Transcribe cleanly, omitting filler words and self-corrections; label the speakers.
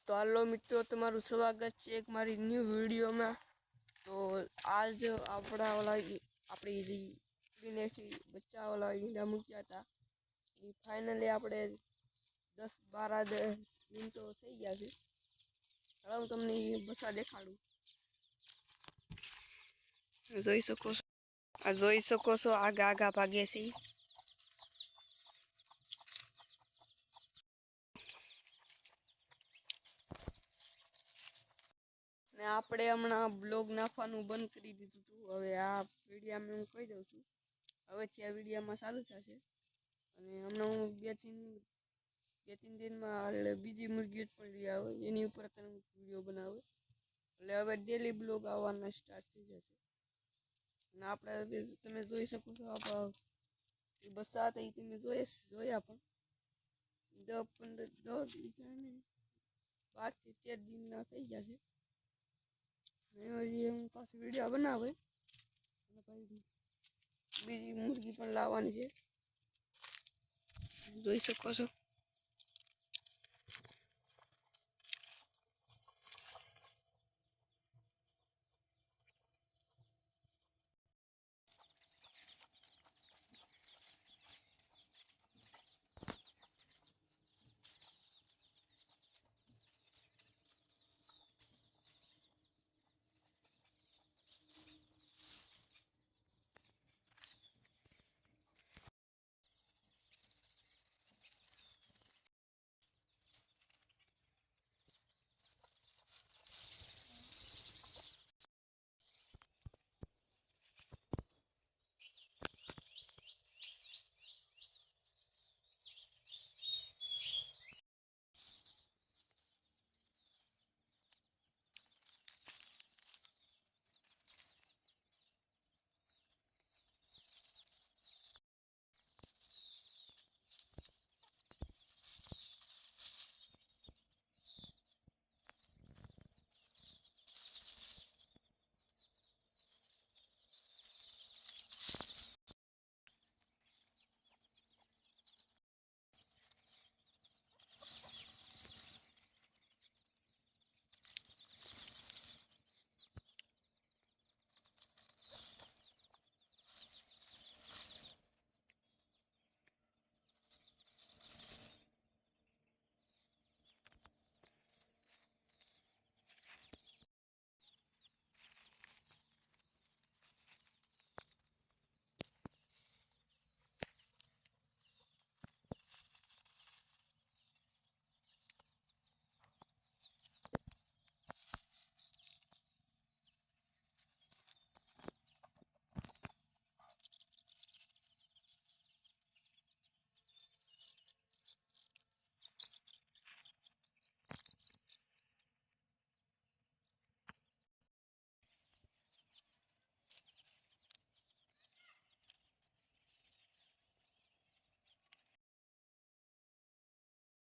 Speaker 1: તો હાલો મિત્રો, તમારું સ્વાગત છે એક મારી ન્યૂ વિડીયોમાં। તો આજ આપણી બચ્ચા વાળા ઈંડા મૂક્યા હતા એ ફાઇનલી આપણે 10-12 દિન તો થઈ ગયા છે। હવે હું તમને બચ્ચા દેખાડું। જોઈ શકો છો આગા ભાગે છે। ને આપણે હમણાં બ્લોગ નાખવાનું બંધ કરી દીધું હતું। હવે આ વિડીયામાં હું કહી દઉં છું, હવેથી આ વિડીયામાં ચાલુ થશે। અને હમણાં હું બે ત્રણ દિનમાં બીજી મુરગીઓ પણ લઈ આવે એની ઉપર અત્યારે વિડીયો બનાવે, એટલે હવે ડેલી બ્લોગ આવવાના સ્ટાર્ટ થઈ જશે। અને આપણે તમે જોઈ શકો છો આપણા બચ્ચા હતા એ તમે જોયા પણ 12 થી 13 દિનના થઈ ગયા છે। હું પાછી વિડીયો બનાવે અને પછી બીજી મુરગી પણ લાવવાની છે, જોઈ શકો છો।